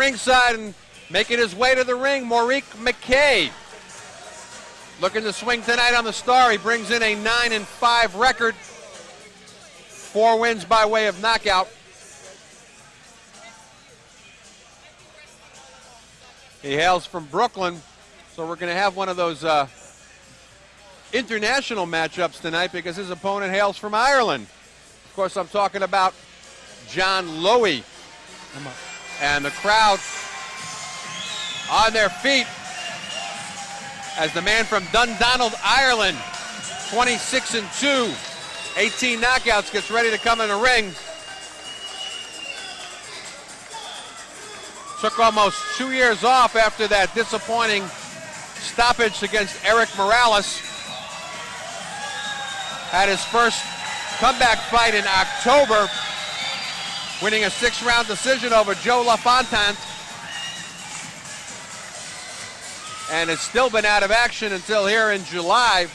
ringside and making his way to the ring, McKay. Looking to swing tonight on the Star. He brings in a 9-5 record. 4 wins by way of knockout. He hails from Brooklyn, so we're going to have one of those international matchups tonight because his opponent hails from Ireland. Of course, I'm talking about John Lowy. And the crowd on their feet as the man from Dundonald, Ireland, 26-2, 18 knockouts, gets ready to come in the ring. Took almost 2 years off after that disappointing stoppage against Eric Morales. Had his first comeback fight in October, winning a 6-round decision over Joe LaFontaine. And has still been out of action until here in July.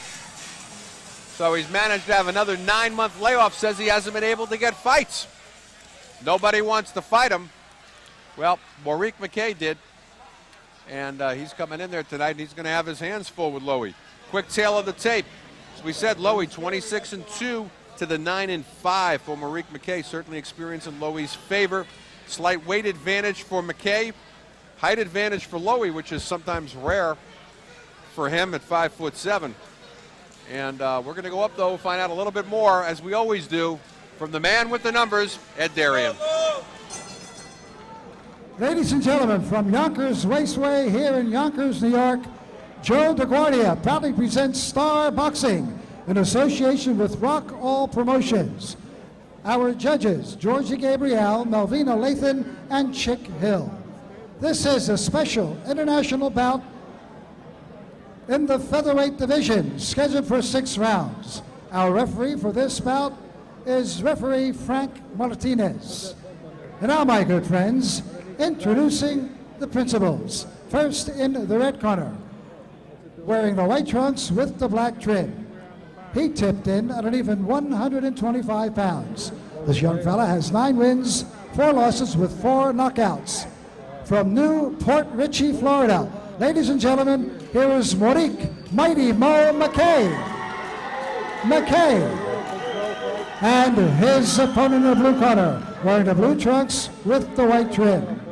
So he's managed to have another 9-month layoff. Says he hasn't been able to get fights. Nobody wants to fight him. Well, McKay did. And he's coming in there tonight, and he's going to have his hands full with Lowy. Quick tail of the tape. As we said, Lowy 26-2 to the 9-5 for McKay. Certainly experience in Lowy's favor. Slight weight advantage for McKay. Height advantage for Lowy, which is sometimes rare for him at 5'7". And we're going to go up, though, find out a little bit more, as we always do, from the man with the numbers, Ed Darien. Ladies and gentlemen, from Yonkers Raceway here in Yonkers, New York, Joe DeGuardia proudly presents Star Boxing in association with Rock All Promotions. Our judges, Georgie Gabriel, Melvina Lathan, and Chick Hill. This is a special international bout in the featherweight division, scheduled for 6 rounds. Our referee for this bout is referee Frank Martinez. And now, my good friends, introducing the principals. First in the red corner, wearing the white trunks with the black trim. He tipped in at an even 125 pounds. This young fella has 9 wins, 4 losses with 4 knockouts. From New Port Richey, Florida, ladies and gentlemen, here is Morique Mighty Mo McKay. And his opponent in the blue corner, wearing the blue trunks with the white trim.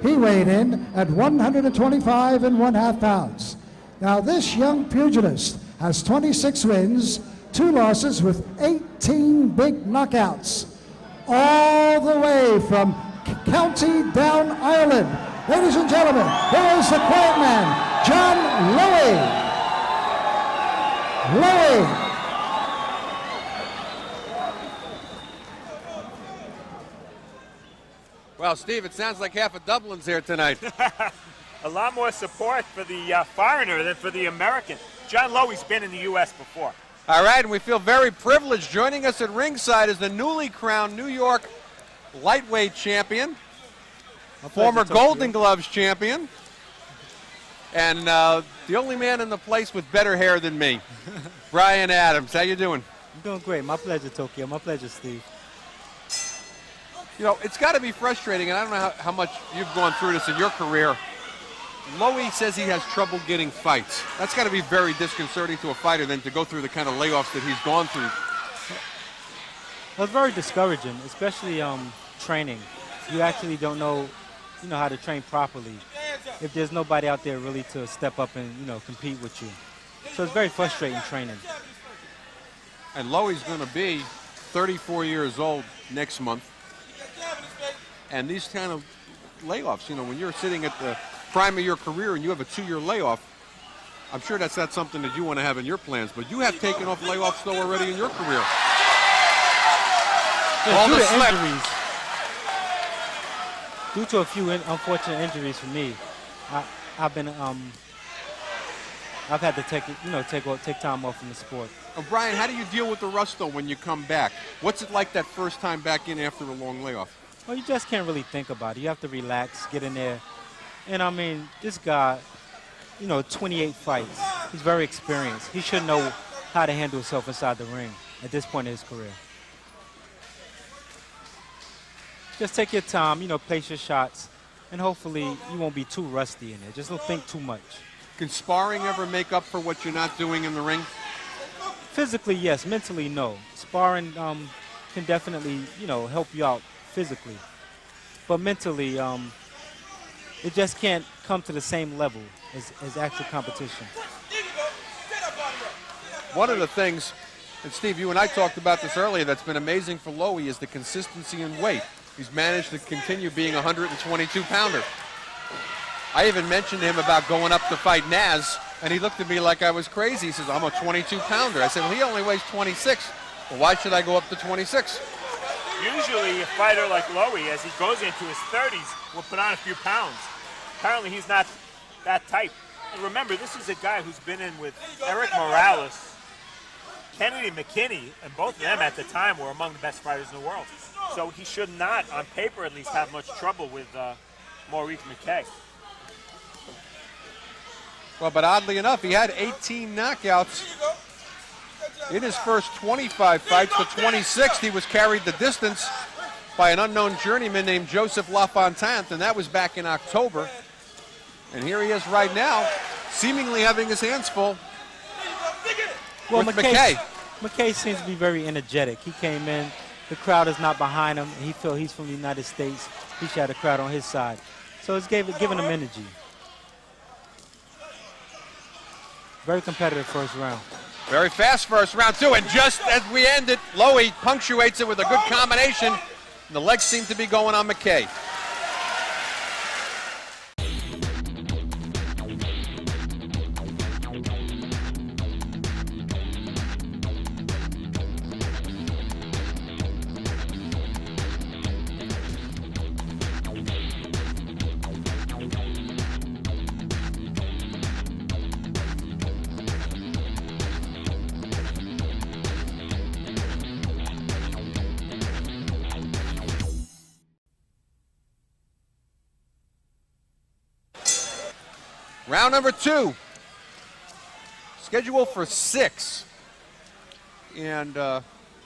He weighed in at 125.5 pounds. Now this young pugilist has 26 wins, 2 losses with 18 big knockouts. All the way from County Down, Ireland. Ladies and gentlemen, here is the quiet man, John Lowy. Well, Steve, it sounds like half of Dublin's here tonight. A lot more support for the foreigner than for the American. John Lowy's been in the U.S. before. All right, and we feel very privileged. Joining us at ringside is the newly crowned New York lightweight champion, former Golden Gloves champion, and the only man in the place with better hair than me, Brian Adams. How you doing? I'm doing great. My pleasure, Tokyo. My pleasure, Steve. You know, it's got to be frustrating, and I don't know how much you've gone through this in your career. Lowy says he has trouble getting fights. That's got to be very disconcerting to a fighter than to go through the kind of layoffs that he's gone through. Well, it's very discouraging, especially training. You actually don't know, how to train properly if there's nobody out there really to step up and, compete with you. So it's very frustrating training. And Lowy's going to be 34 years old next month. And these kind of layoffs, when you're sitting at the prime of your career and you have a 2-year layoff, I'm sure that's not something that you want to have in your plans, but you have taken off layoffs though already in your career. All the injuries. Due to a few unfortunate injuries for me, I've had to take time off from the sport. Brian, how do you deal with the rust though when you come back? What's it like that first time back in after a long layoff? Well, you just can't really think about it. You have to relax, get in there. And I mean, this guy, 28 fights. He's very experienced. He should know how to handle himself inside the ring at this point in his career. Just take your time, place your shots. and hopefully you won't be too rusty in it. Just don't think too much. Can sparring ever make up for what you're not doing in the ring? Physically, yes. Mentally, no. Sparring can definitely, help you out physically. But mentally, it just can't come to the same level as actual competition. One of the things, and Steve, you and I talked about this earlier, that's been amazing for Lowy is the consistency in weight. He's managed to continue being a 122-pounder. I even mentioned to him about going up to fight Naz, and he looked at me like I was crazy. He says, I'm a 22-pounder. I said, well, he only weighs 26. Well, why should I go up to 26? Usually a fighter like Lowy, as he goes into his 30s, will put on a few pounds. Apparently he's not that type. And remember, this is a guy who's been in with Eric Morales, Kennedy McKinney, and both of them at the time were among the best fighters in the world. So he should not, on paper at least, have much trouble with Maurice McKay. Well, but oddly enough, he had 18 knockouts in his first 25 fights. The 26th, he was carried the distance by an unknown journeyman named Joseph LaFontaine, and that was back in October. And here he is right now, seemingly having his hands full with McKay. McKay seems to be very energetic. He came in, the crowd is not behind him. He feels he's from the United States. He should have the crowd on his side. So it's giving him energy. Very competitive first round. Very fast first round, too. And just as we end it, Lowy punctuates it with a good combination. And the legs seem to be going on McKay. Round number 2, scheduled for 6. And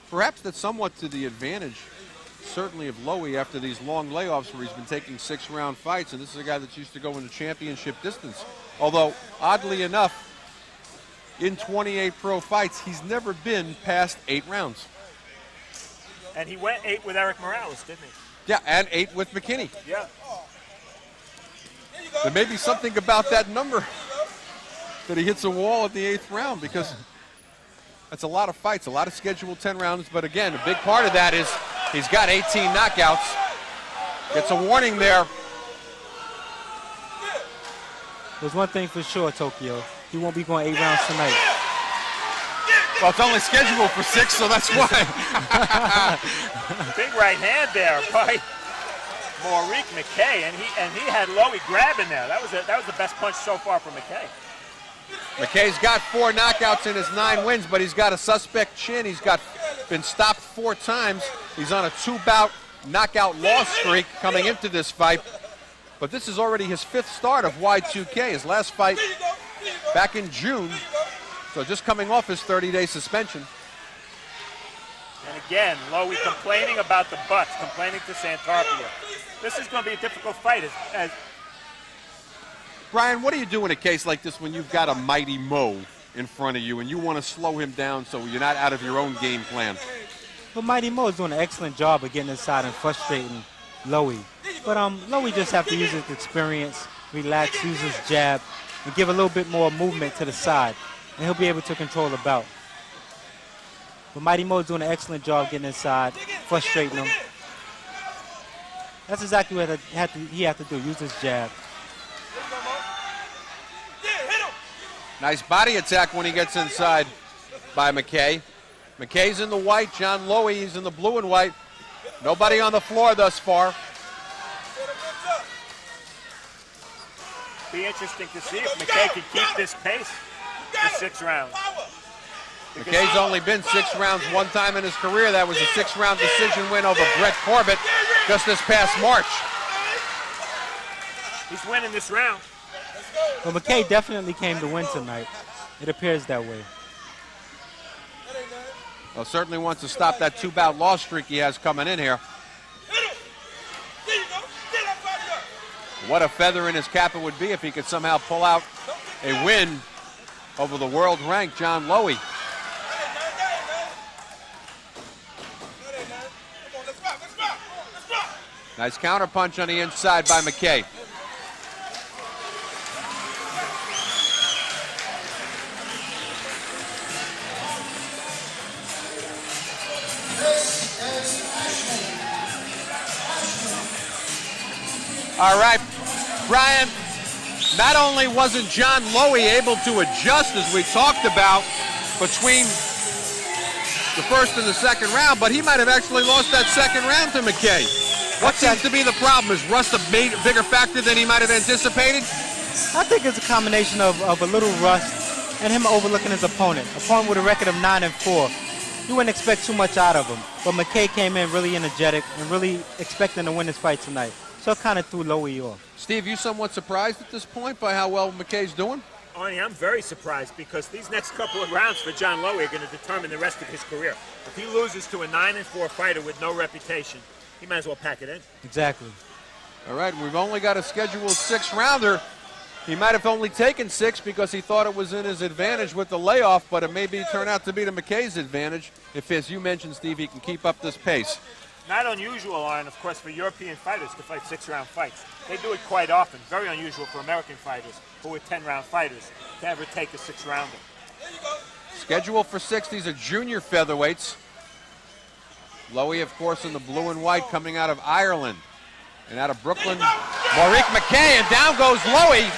perhaps that's somewhat to the advantage, certainly of Lowy after these long layoffs where he's been taking 6-round fights. And this is a guy that's used to go into championship distance. Although, oddly enough, in 28 pro fights, he's never been past 8 rounds. And he went 8 with Eric Morales, didn't he? Yeah, and 8 with McKinney. Yeah. There may be something about that number that he hits a wall at the 8th round, because that's a lot of fights, a lot of scheduled 10 rounds. But again, a big part of that is he's got 18 knockouts. Gets a warning there. There's one thing for sure, Tokyo. He won't be going 8 rounds tonight. Well, it's only scheduled for 6, so that's why. Big right hand there by Maurice McKay, and he had Lowy grabbing there. That was the best punch so far from McKay. McKay's got 4 knockouts in his 9 wins, but he's got a suspect chin. He's been stopped 4 times. He's on a 2-bout knockout loss streak coming into this fight. But this is already his 5th start of Y2K. His last fight back in June. So just coming off his 30-day suspension. And again, Lowy complaining about the butts, complaining to Santarpia. This is going to be a difficult fight. Brian, what do you do in a case like this when you've got a mighty Mo in front of you and you want to slow him down so you're not out of your own game plan? But Mighty Mo is doing an excellent job of getting inside and frustrating Lowy. But Lowy just have to use his experience, relax, use his jab, and give a little bit more movement to the side, and he'll be able to control the bout. But Mighty Mo is doing an excellent job getting inside, frustrating him. That's exactly what he had to do, use his jab. Nice body attack when he gets inside by McKay. McKay's in the white, John Lowy is in the blue and white. Nobody on the floor thus far. Be interesting to see if McKay can keep this pace for 6 rounds. McKay's only been 6 rounds one time in his career. That was a 6-round decision win over Brett Corbett just this past March. He's winning this round. Well, McKay definitely came to win tonight. It appears that way. Well, certainly wants to stop that 2-bout loss streak he has coming in here. What a feather in his cap it would be if he could somehow pull out a win over the world-ranked John Lowy. Nice counterpunch on the inside by McKay. All right, Brian, not only wasn't John Lowy able to adjust, as we talked about, between the first and the second round, but he might have actually lost that second round to McKay. What seems to be the problem? Is rust a bigger factor than he might have anticipated? I think it's a combination of a little rust and him overlooking his opponent. Opponent with a record of 9-4. You wouldn't expect too much out of him, but McKay came in really energetic and really expecting to win this fight tonight. So it kind of threw Lowy off. Steve, you somewhat surprised at this point by how well McKay's doing? Arnie, I'm very surprised because these next couple of rounds for John Lowy are going to determine the rest of his career. If he loses to a 9-4 fighter with no reputation, he might as well pack it in. Exactly. All right, we've only got a scheduled 6-rounder. He might have only taken 6 because he thought it was in his advantage with the layoff, but it may turn out to be to McKay's advantage if, as you mentioned, Steve, he can keep up this pace. Not unusual, Arnie, of course, for European fighters to fight 6-round fights. They do it quite often. Very unusual for American fighters who are 10-round fighters to ever take a 6-rounder. Scheduled for 6, these are junior featherweights. Lowy, of course, in the blue and white, coming out of Ireland. And out of Brooklyn, Maurice McKay, and down goes Lowy.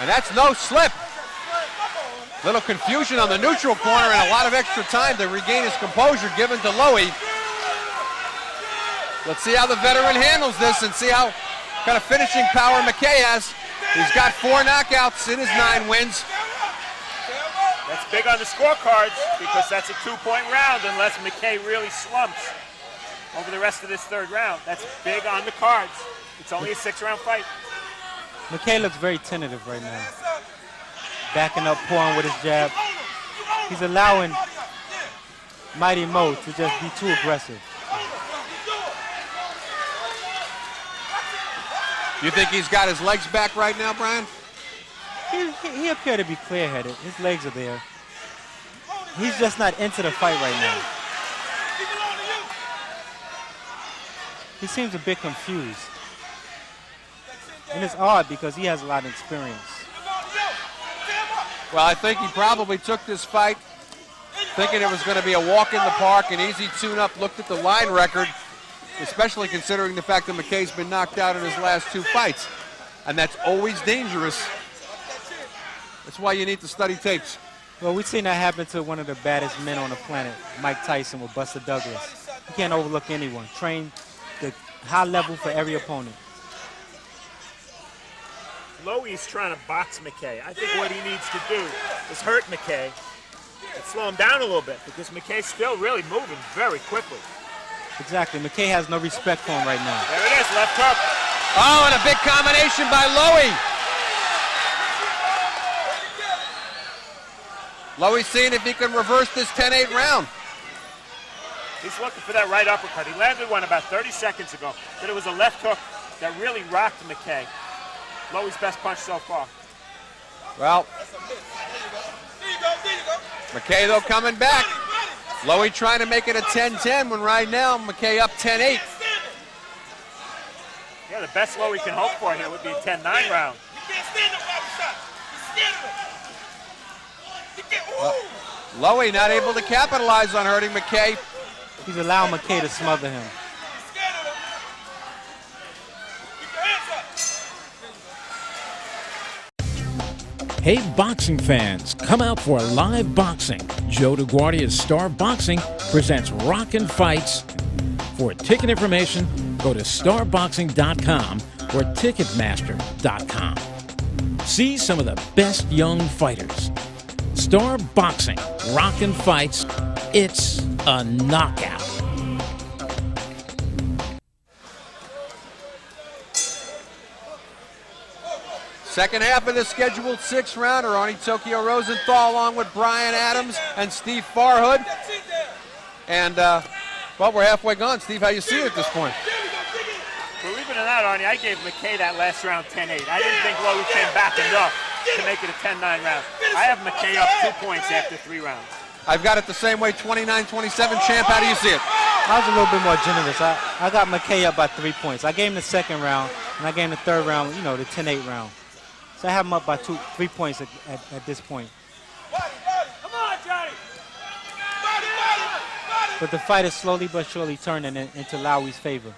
And that's no slip. Little confusion on the neutral corner and a lot of extra time to regain his composure given to Lowy. Let's see how the veteran handles this and see how kind of finishing power McKay has. He's got 4 knockouts in his 9 wins. That's big on the scorecards because that's a 2-point round unless McKay really slumps over the rest of this 3rd round. That's big on the cards. It's only a 6-round fight. McKay looks very tentative right now. Backing up, pouring with his jab. He's allowing Mighty Mo to just be too aggressive. You think he's got his legs back right now, Brian? He appeared to be clear-headed. His legs are there. He's just not into the fight right now. He seems a bit confused. And it's odd because he has a lot of experience. Well, I think he probably took this fight thinking it was going to be a walk in the park, an easy tune-up, looked at the line record, especially considering the fact that McKay's been knocked out in his last 2 fights. And that's always dangerous. That's why you need to study tapes. Well, we've seen that happen to one of the baddest men on the planet, Mike Tyson with Buster Douglas. He can't overlook anyone. Train the high level for every opponent. Lowy's trying to box McKay. I think what he needs to do is hurt McKay and slow him down a little bit because McKay's still really moving very quickly. Exactly. McKay has no respect for him right now. There it is, left hook. Oh, and a big combination by Lowy. Lowy's seeing if he can reverse this 10-8 round. He's looking for that right uppercut. He landed one about 30 seconds ago, but it was a left hook that really rocked McKay. Lowy's best punch so far. Well, McKay, though, coming back. Lowy trying to make it a 10-10 when right now McKay up 10-8. Yeah, the best Lowy can hope for here would be a 10-9 round. Lowy not able to capitalize on hurting McKay. He's allowing McKay to smother him. Hey boxing fans, come out for live boxing. Joe DeGuardia's Star Boxing presents Rockin' Fights. For ticket information, go to starboxing.com or ticketmaster.com. See some of the best young fighters. Star Boxing, Rockin' Fights, it's a knockout. Second half of the scheduled 6-rounder, Arnie Tokyo Rosenthal along with Brian Adams and Steve Farhood. And, well, we're halfway gone. Steve, how you see it at this point? Believe it or not, out, Arnie, I gave McKay that last round 10-8. I didn't think Lowy came back enough to make it a 10-9 round. I have McKay up 2 points after 3 rounds. I've got it the same way, 29-27. Champ, how do you see it? I was a little bit more generous. I got McKay up by 3 points. I gave him the second round, and I gave him the third round, you know, the 10-8 round. So I have him up by 3 points at this point. Come on, Johnny! But the fight is slowly but surely turning into Lowy's favor.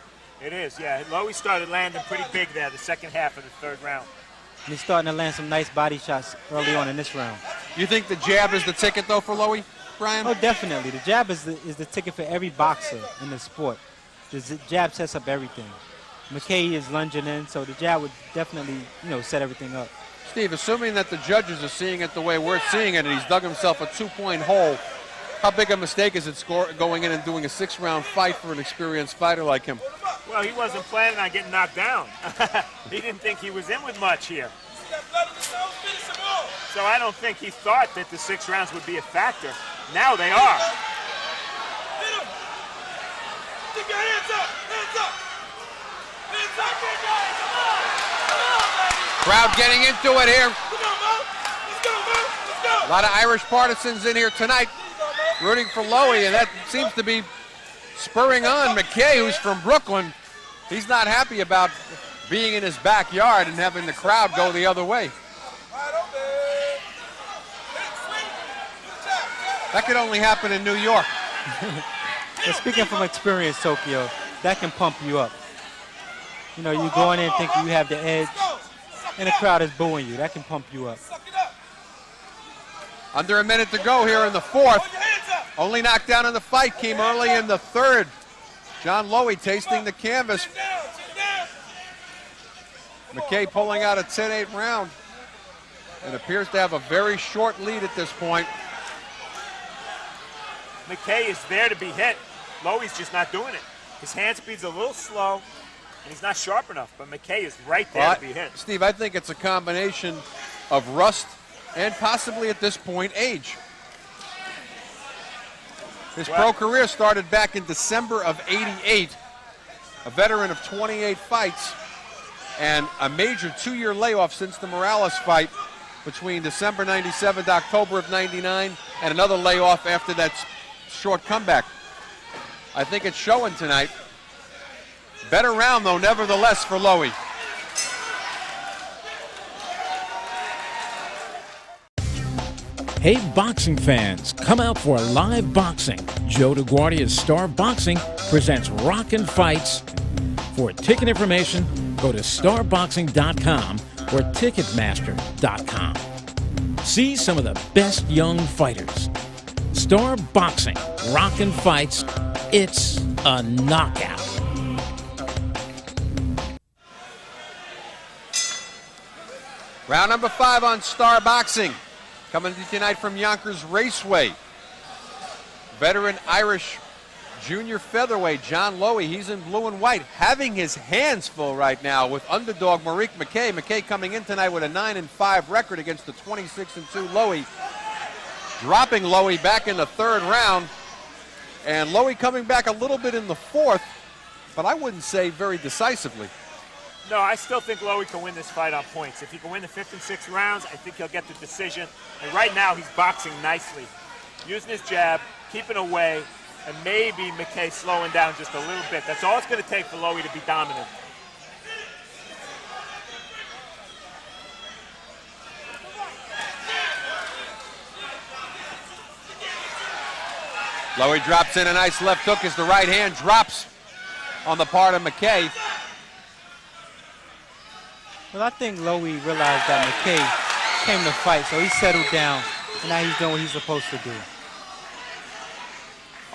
It is, yeah. Lowy started landing pretty big there the second half of the third round. And he's starting to land some nice body shots early on in this round. You think the jab is the ticket, though, for Lowy, Brian? Oh, definitely. The jab is the ticket for every boxer in the sport. The jab sets up everything. McKay is lunging in, so the jab would definitely, you know, set everything up. Steve, assuming that the judges are seeing it the way we're seeing it, and he's dug himself a 2-point hole, how big a mistake is it going in and doing a 6-round fight for an experienced fighter like him? Well, he wasn't planning on getting knocked down. He didn't think he was in with much here. So I don't think he thought that the 6 rounds would be a factor. Now they are. Keep your hands up! Hands up! Hands up, guys! Come on! Crowd getting into it here. Come on, Mo! Let's go, Mo! Let's go! A lot of Irish partisans in here tonight rooting for Lowy, and that seems to be spurring on McKay, who's from Brooklyn. He's not happy about being in his backyard and having the crowd go the other way. That could only happen in New York. But speaking from experience, Tokyo, that can pump you up. You know, you go in there thinking you have the edge, and the crowd is booing you. That can pump you up. Under a minute to go here in the fourth. Only knockdown in the fight came early in the third. John Lowy tasting the canvas. McKay pulling out a 10-8 round and appears to have a very short lead at this point. McKay is there to be hit. Lowy's just not doing it. His hand speed's a little slow, and he's not sharp enough, but McKay is right there to be hit. Steve, I think it's a combination of rust and possibly at this point age. His pro career started back in December of '88, a veteran of 28 fights, and a major 2-year layoff since the Morales fight between December '97 to October of '99, and another layoff after that short comeback. I think it's showing tonight. Better round, though, nevertheless, for Lowy. Hey, boxing fans, come out for live boxing. Joe DeGuardia's Star Boxing presents Rockin' Fights. For ticket information, go to starboxing.com or ticketmaster.com. See some of the best young fighters. Star Boxing, Rockin' Fights, it's a knockout. Round number 5 on Star Boxing. Coming to you tonight from Yonkers Raceway. Veteran Irish junior featherweight John Lowy, he's in blue and white, having his hands full right now with underdog Maurice McKay. McKay coming in tonight with a 9-5 record against the 26-2 Lowy. Dropping Lowy back in the third round. And Lowy coming back a little bit in the fourth, but I wouldn't say very decisively. No, I still think Lowy can win this fight on points. If he can win the 5th and 6th rounds, I think he'll get the decision. And right now, he's boxing nicely. Using his jab, keeping away, and maybe McKay slowing down just a little bit. That's all it's going to take for Lowy to be dominant. Lowy drops in a nice left hook as the right hand drops on the part of McKay. Well, I think Lowy realized that McKay came to fight, so he settled down, and now he's doing what he's supposed to do. He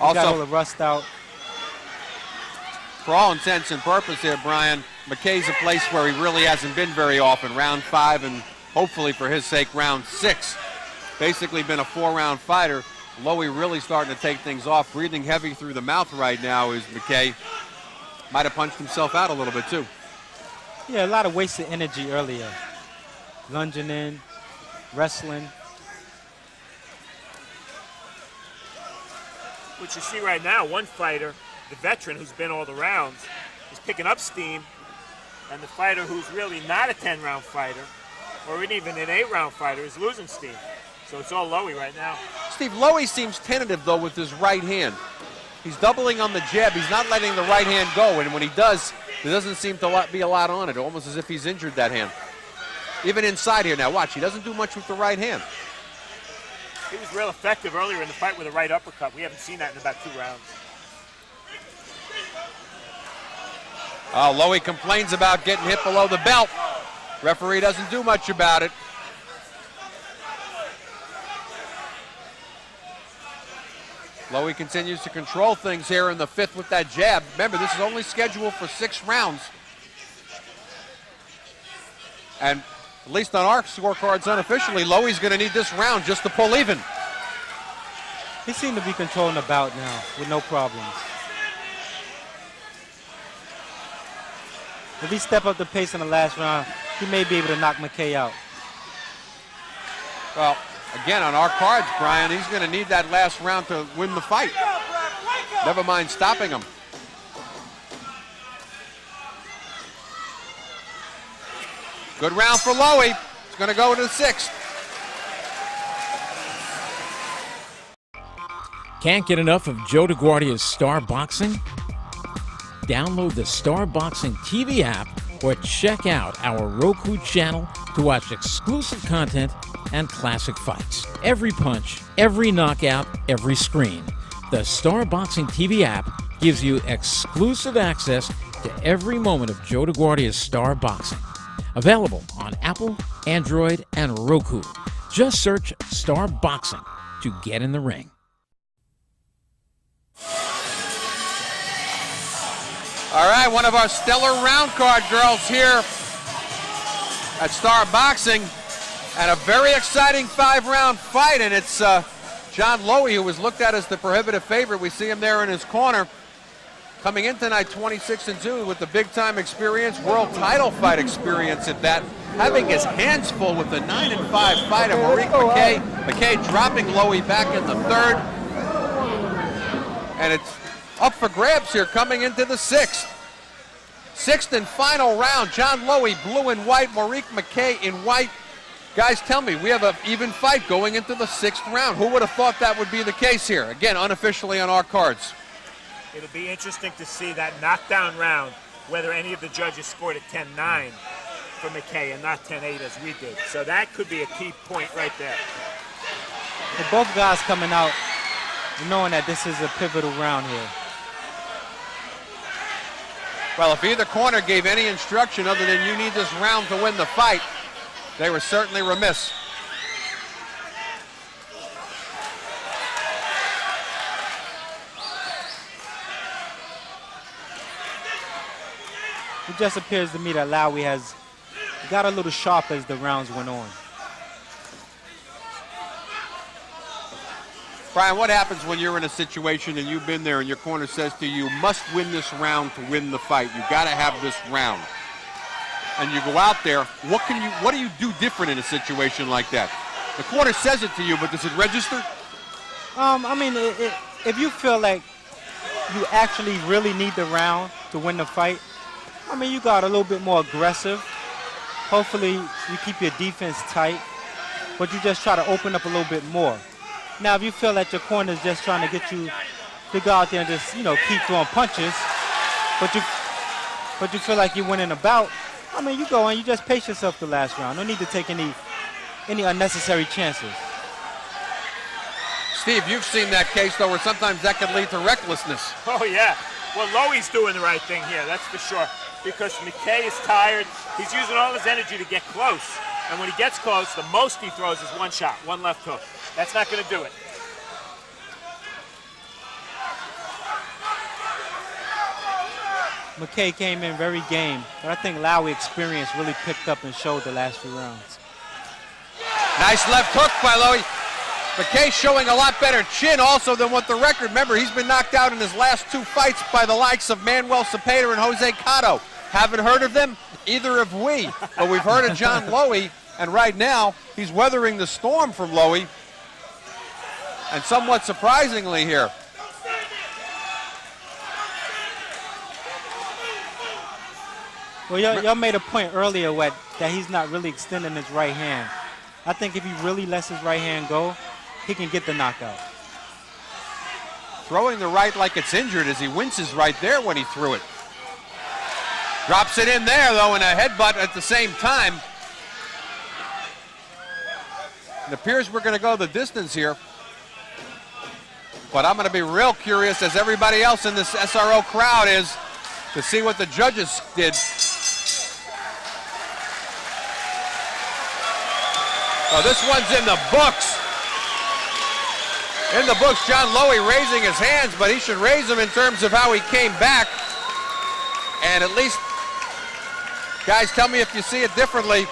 got all the rust out. For all intents and purposes here, Brian, McKay's a place where he really hasn't been very often. Round 5 and hopefully for his sake, round 6. Basically been a 4-round fighter. Lowy really starting to take things off. Breathing heavy through the mouth right now is McKay. Might have punched himself out a little bit too. Yeah, a lot of wasted energy earlier. Lunging in, wrestling. What you see right now, one fighter, the veteran who's been all the rounds, is picking up steam, And the fighter who's really not a 10-round fighter, or even an 8-round fighter, is losing steam. So it's all Lowy right now. Steve, Lowy seems tentative, though, with his right hand. He's doubling on the jab. He's not letting the right hand go, and when he does, there doesn't seem to be a lot on it, almost as if he's injured that hand. Even inside here now, watch, he doesn't do much with the right hand. He was real effective earlier in the fight with a right uppercut. We haven't seen that in about 2 rounds. Oh, Lowy complains about getting hit below the belt. Referee doesn't do much about it. Lowy continues to control things here in the 5th with that jab. Remember, this is only scheduled for 6 rounds. And at least on our scorecards unofficially, Lowy's going to need this round just to pull even. He seemed to be controlling the bout now with no problems. If he step up the pace in the last round, he may be able to knock McKay out. Well, again, on our cards, Brian, he's going to need that last round to win the fight. Never mind stopping him. Good round for Lowy. He's going to go to the 6th. Can't get enough of Joe DeGuardia's Star Boxing? Download the Star Boxing TV app or check out our Roku channel to watch exclusive content and classic fights. Every punch, every knockout, every screen. The Star Boxing TV app gives you exclusive access to every moment of Joe DeGuardia's Star Boxing. Available on Apple, Android, and Roku. Just search Star Boxing to get in the ring. All right, one of our stellar round card girls here at Star Boxing, and a very exciting 5-round fight, and it's John Lowy, who was looked at as the prohibitive favorite. We see him there in his corner. Coming in tonight 26-2 with the big-time experience, world title fight experience at that. Having his hands full with the 9-5 fight of Maurice McKay. McKay dropping Lowy back in the 3rd. And it's up for grabs here coming into the 6th. 6th and final round. John Lowy, blue and white. Maurice McKay in white. Guys, tell me, we have an even fight going into the 6th round. Who would have thought that would be the case here? Again, unofficially on our cards. It'll be interesting to see that knockdown round, whether any of the judges scored a 10-9 for McKay and not 10-8 as we did. So that could be a key point right there. But both guys coming out knowing that this is a pivotal round here. Well, if either corner gave any instruction other than you need this round to win the fight, they were certainly remiss. It just appears to me that Lowy has got a little sharp as the rounds went on. Brian, what happens when you're in a situation and you've been there and your corner says to you, must win this round to win the fight. You got to have this round. And you go out there, what do you do different in a situation like that? The corner says it to you, but does it register? I mean, if you feel like you actually really need the round to win the fight, I mean, you got a little bit more aggressive. Hopefully, you keep your defense tight, but you just try to open up a little bit more. Now, if you feel that your corner is just trying to get you to go out there and just, keep throwing punches, but you feel like you're winning a bout, I mean, you go and you just pace yourself the last round. No need to take any unnecessary chances. Steve, you've seen that case, though, where sometimes that could lead to recklessness. Oh, yeah. Well, Lowy's doing the right thing here, that's for sure. Because McKay is tired. He's using all his energy to get close. And when he gets close, the most he throws is one shot, one left hook. That's not going to do it. McKay came in very game, but I think Lowy experience really picked up and showed the last few rounds. Nice left hook by Lowy. McKay showing a lot better chin also than what the record. Remember, he's been knocked out in his last 2 fights by the likes of Manuel Cepeda and Jose Cotto. Haven't heard of them? Either have we. But we've heard of John Lowy, and right now he's weathering the storm from Lowy. And somewhat surprisingly here, Well, Well, y'all made a point earlier that he's not really extending his right hand. I think if he really lets his right hand go, he can get the knockout. Throwing the right like it's injured as he winces right there when he threw it. Drops it in there, though, and a headbutt at the same time. It appears we're going to go the distance here. But I'm going to be real curious, as everybody else in this SRO crowd is, to see what the judges did. Oh, this one's in the books. In the books, John Lowy raising his hands, but he should raise them in terms of how he came back. And at least, guys, tell me if you see it differently.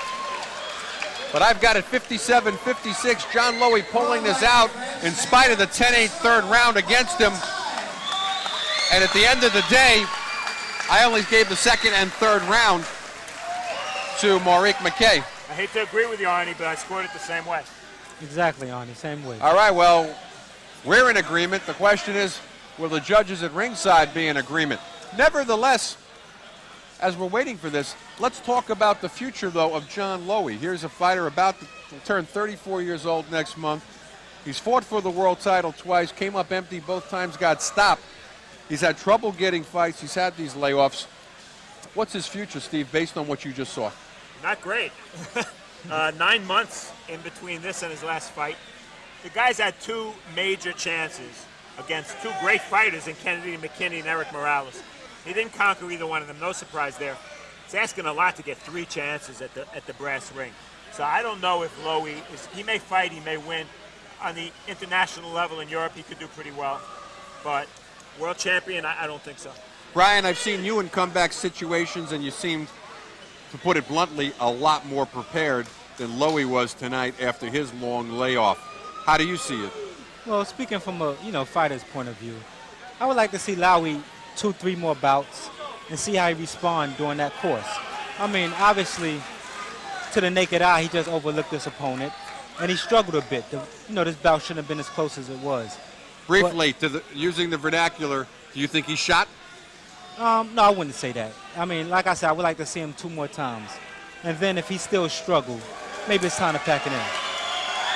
But I've got it 57-56. John Lowy pulling this out in spite of the 10-8 third round against him. And at the end of the day, I only gave the second and third round to Maurice McKay. I hate to agree with you, Arnie, but I scored it the same way. Exactly, Arnie, same way. All right, well, we're in agreement. The question is, will the judges at ringside be in agreement? Nevertheless, as we're waiting for this, let's talk about the future, though, of John Lowy. Here's a fighter about to turn 34 years old next month. He's fought for the world title twice, came up empty both times, got stopped. He's had trouble getting fights. He's had these layoffs. What's his future, Steve, based on what you just saw? Not great. 9 months in between this and his last fight. The guy's had two major chances against two great fighters in Kennedy McKinney and Eric Morales. He didn't conquer either one of them. No surprise there. It's asking a lot to get 3 chances at the brass ring. So I don't know if Lowy he may fight, he may win. On the international level in Europe, he could do pretty well. But world champion, I don't think so. Brian, I've seen you in comeback situations, and you seemed, to put it bluntly, a lot more prepared than Lowy was tonight after his long layoff. How do you see it? Well, speaking from a fighter's point of view, I would like to see Lowy 2-3 more bouts and see how he responds during that course. I mean, obviously, to the naked eye, he just overlooked this opponent, and he struggled a bit. This bout shouldn't have been as close as it was. Briefly, using the vernacular, do you think he shot? No, I wouldn't say that. I mean, like I said, I would like to see him 2 more times. And then if he still struggles, maybe it's time to pack it in.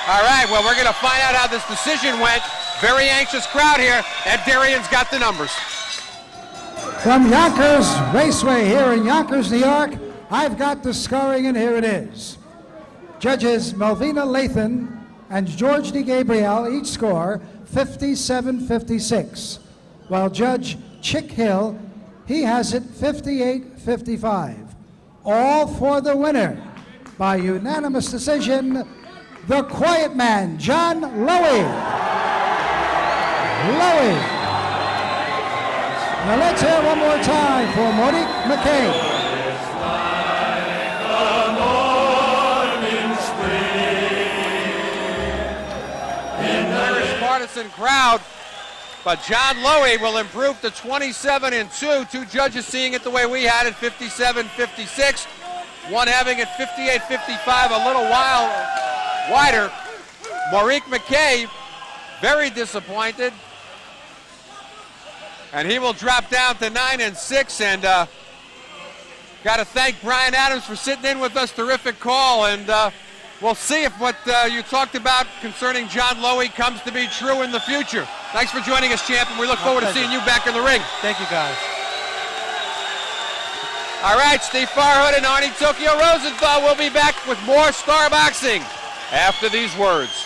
All right, well, we're going to find out how this decision went. Very anxious crowd here. Ed Darian's got the numbers. From Yonkers Raceway here in Yonkers, New York, I've got the scoring, and here it is. Judges Melvina Lathan and George D. Gabriel each score 57-56, while Judge Chick Hill, he has it 58-55. All for the winner by unanimous decision, the quiet man, John Lowy. Lowy. Now let's hear one more time for Maurice McKay. Partisan crowd, but John Lowy will improve to 27-2. 2 judges seeing it the way we had it, 57-56. One having it 58-55, a little while wider. Maurice McKay, very disappointed. And he will drop down to 9-6. And got to thank Brian Adams for sitting in with us. Terrific call. And we'll see if what you talked about concerning John Lowy comes to be true in the future. Thanks for joining us, champ, and we look forward to seeing you back in the ring. Thank you, guys. All right, Steve Farhood and Arnie Tokyo Rosenthal will be back with more Star Boxing after these words.